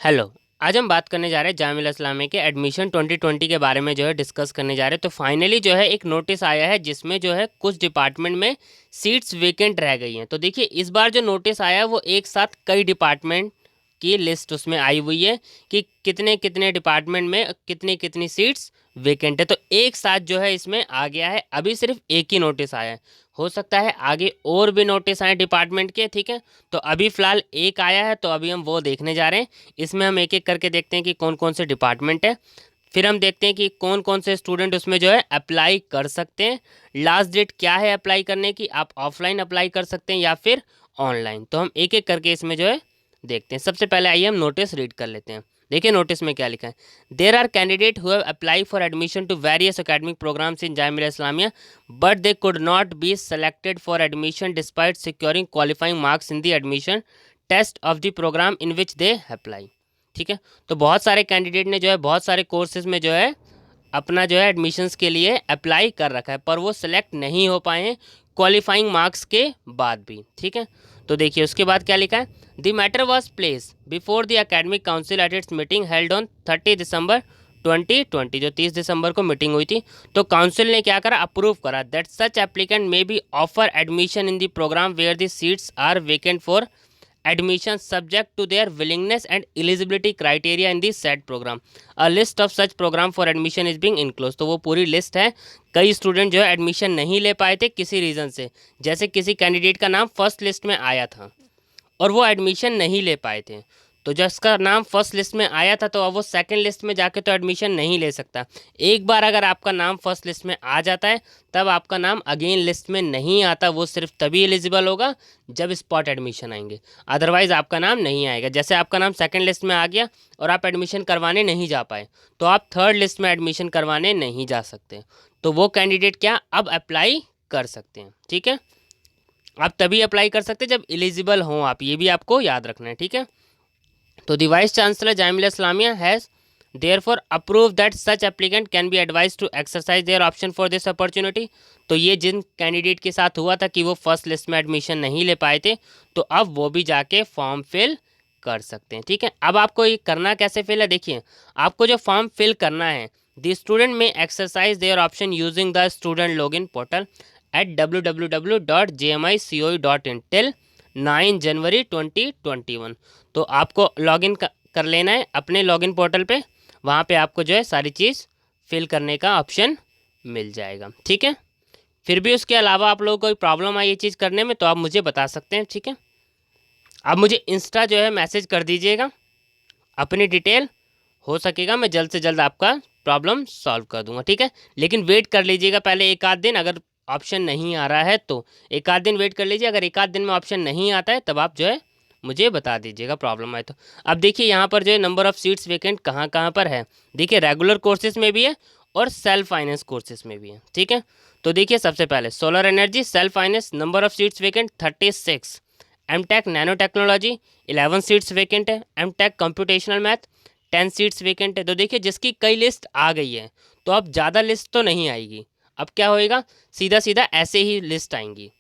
Hello. आज हम बात करने जा रहे हैं जामिया इस्लामिया के एडमिशन 2020 के बारे में जो है डिस्कस करने जा रहे हैं। तो फाइनली जो है एक नोटिस आया है जिसमें जो है कुछ डिपार्टमेंट में सीट्स वेकेंट रह गई हैं। तो देखिए इस बार जो नोटिस आया है वो एक साथ कई डिपार्टमेंट की लिस्ट उसमें आई हुई है कि कितने कितने डिपार्टमेंट में कितनी कितनी सीट्स वेकेंट है। तो एक साथ जो है इसमें आ गया है। अभी सिर्फ एक ही नोटिस आया है, हो सकता है आगे और भी नोटिस आए डिपार्टमेंट के। ठीक है, तो अभी फ़िलहाल एक आया है तो अभी हम वो देखने जा रहे हैं। इसमें हम एक एक करके देखते हैं कि कौन कौन से डिपार्टमेंट है, फिर हम देखते हैं कि कौन कौन से स्टूडेंट उसमें जो है अप्लाई कर सकते हैं। लास्ट डेट क्या है अप्लाई करने की, आप ऑफलाइन अप्लाई कर सकते हैं या फिर ऑनलाइन। तो हम एक एक करके इसमें जो है देखते हैं। सबसे पहले आइए हम नोटिस रीड कर लेते हैं। देखिए नोटिस में क्या लिखा है। There are candidate who have apply for admission to various academic programmes in Jamia Islamia but they could not be selected for admission despite securing qualifying marks in the admission test of the programme in which they apply. ठीक है, तो बहुत सारे candidate ने जो है बहुत सारे कोर्सेज में जो है अपना जो है एडमिशन्स के लिए अप्लाई कर रखा है पर वो सिलेक्ट नहीं हो पाए हैं क्वालिफाइंग मार्क्स के बाद भी। ठीक है, तो देखिए उसके बाद क्या लिखा है। The matter was place before the academic council at its meeting held on 30 दिसंबर 2020। जो 30 दिसंबर को मीटिंग हुई थी तो काउंसिल ने क्या करा, अप्रूव करा that such applicant may be offer admission in the programme where the seats are vacant for admission subject to their willingness and eligibility criteria in the said program. A list of such program for admission is being enclosed। तो वो पूरी list है। कई student जो है admission नहीं ले पाए थे किसी रीज़न से, जैसे किसी कैंडिडेट का नाम फर्स्ट लिस्ट में आया था और वो एडमिशन नहीं ले पाए थे, तो जिसका नाम फर्स्ट लिस्ट में आया था तो अब वो सेकंड लिस्ट में जाके तो एडमिशन नहीं ले सकता। एक बार अगर आपका नाम फर्स्ट लिस्ट में आ जाता है तब आपका नाम अगेन लिस्ट में नहीं आता, वो सिर्फ तभी एलिजिबल होगा जब स्पॉट एडमिशन आएंगे, अदरवाइज़ आपका नाम नहीं आएगा। जैसे आपका नाम सेकंड लिस्ट में आ गया और आप एडमिशन करवाने नहीं जा पाए तो आप थर्ड लिस्ट में एडमिशन करवाने नहीं जा सकते, तो वो कैंडिडेट क्या अब अप्लाई कर सकते हैं। ठीक है, आप तभी अप्लाई कर सकते हैं जब एलिजिबल हों आप, ये भी आपको याद रखना है। ठीक है, तो the vice chancellor Jamia Islamia has therefore approve that such applicant can be advise to exercise their option for this opportunity. तो ये जिन कैंडिडेट के साथ हुआ था कि वो फर्स्ट लिस्ट में एडमिशन नहीं ले पाए थे तो अब वो भी जाके फॉर्म फिल कर सकते हैं। ठीक है, अब आपको ये करना कैसे फिल है, देखिए आपको जो फॉर्म फिल करना है, the student may exercise their option using the student login portal at www.jmicoe.in till 9 January 2021। तो आपको लॉगिन कर लेना है अपने लॉगिन पोर्टल पे, वहाँ पे आपको जो है सारी चीज़ फिल करने का ऑप्शन मिल जाएगा। ठीक है, फिर भी उसके अलावा आप लोगों को कोई प्रॉब्लम आई ये चीज़ करने में तो आप मुझे बता सकते हैं। ठीक है, आप मुझे इंस्टा जो है मैसेज कर दीजिएगा अपनी डिटेल, हो सकेगा मैं जल्द से जल्द आपका प्रॉब्लम सॉल्व कर दूंगा। ठीक है, लेकिन वेट कर लीजिएगा पहले एक आध दिन, अगर ऑप्शन नहीं आ रहा है तो एक आध दिन वेट कर लीजिए। अगर एक आध दिन में ऑप्शन नहीं आता है तब आप जो है मुझे बता दीजिएगा प्रॉब्लम आए तो। अब देखिए यहाँ पर जो है नंबर ऑफ़ सीट्स वेकेंट कहाँ कहाँ पर है, देखिए रेगुलर कोर्सेज में भी है और सेल्फ फाइनेंस कोर्सेज में भी है। ठीक है, तो देखिए सबसे पहले solar energy self finance number of seats vacant 36। M tech nanotechnology 11 seats vacant है। M tech computational math 10 seats vacant है। तो देखिए जिसकी कई लिस्ट आ गई है तो अब ज़्यादा लिस्ट तो नहीं आएगी, अब क्या होएगा सीधा सीधा ऐसे ही लिस्ट आएंगी,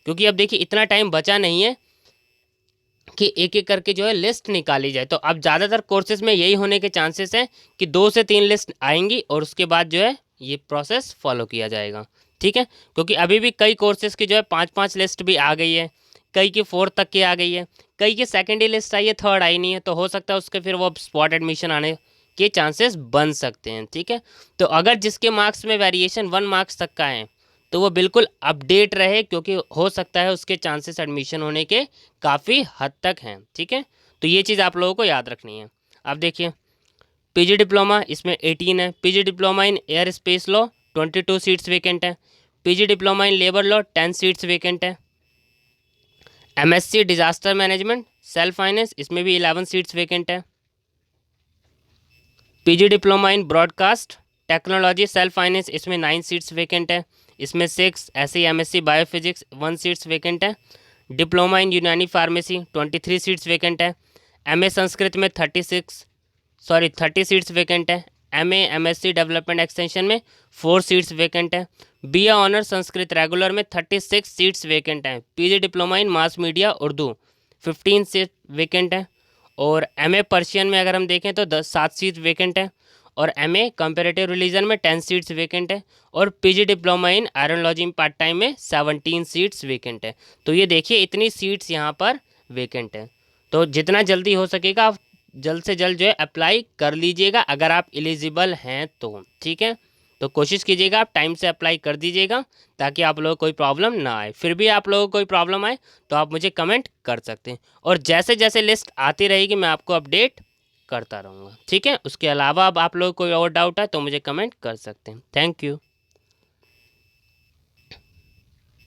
क्योंकि अब देखिए इतना टाइम बचा नहीं है कि एक एक करके जो है लिस्ट निकाली जाए। तो अब ज़्यादातर कोर्सेज में यही होने के चांसेस हैं कि 2 से 3 लिस्ट आएंगी और उसके बाद जो है ये प्रोसेस फॉलो किया जाएगा। ठीक है, क्योंकि अभी भी कई कोर्सेज की जो है 5-5 लिस्ट भी आ गई है, कई की 4 तक की आ गई है, कई की सेकेंड ही लिस्ट आई है, थर्ड आई नहीं है, तो हो सकता है उसके फिर वो स्पॉट एडमिशन आने के चांसेस बन सकते हैं। ठीक है, तो अगर जिसके मार्क्स में वेरिएशन 1 मार्क्स तक का है तो वो बिल्कुल अपडेट रहे, क्योंकि हो सकता है उसके चांसेस एडमिशन होने के काफ़ी हद तक हैं। ठीक है, तो ये चीज़ आप लोगों को याद रखनी है। अब देखिए पीजी डिप्लोमा इसमें 18 है। PG diploma in airspace law 22 seats vacant है। PG diploma in labour law 10 seats vacant है। MSc disaster management self finance इसमें भी 11 सीट्स वेकेंट है। PG diploma in broadcast technology self finance इसमें 9 seats vacant है। इसमें 6 ऐसे MSc biophysics 1 seats vacant है। Diploma in Unani pharmacy 23 seats vacant है। एमए संस्कृत में 30 सीट्स वेकेंट है। एमए एमएससी डेवलपमेंट एक्सटेंशन में 4 सीट्स वेकेंट है। बीए ऑनर संस्कृत रेगुलर में 36 सीट्स वेकेंट हैं। पीजी डिप्लोमा इन mass media Urdu 15 seat vacant है। और एमए पर्शियन में अगर हम देखें तो 7 सीट वेकेंट है, और एमए कंपैरेटिव रिलीजन में 10 सीट्स वेकेंट है, और पीजी डिप्लोमा इन आयरनोलॉजी में पार्ट टाइम में 17 सीट्स वेकेंट है। तो ये देखिए इतनी सीट्स यहाँ पर वेकेंट है। तो जितना जल्दी हो सकेगा आप जल्द से जल्द जो है अप्लाई कर लीजिएगा अगर आप एलिजिबल हैं तो, ठीक है। तो कोशिश कीजिएगा आप टाइम से अप्लाई कर दीजिएगा ताकि आप लोगों को कोई प्रॉब्लम ना आए। फिर भी आप लोगों को कोई प्रॉब्लम आए तो आप मुझे कमेंट कर सकते हैं, और जैसे जैसे लिस्ट आती रहेगी मैं आपको अपडेट करता रहूँगा, ठीक है। उसके अलावा अब आप लोगों को कोई और डाउट है तो मुझे कमेंट कर सकते हैं। Thank you.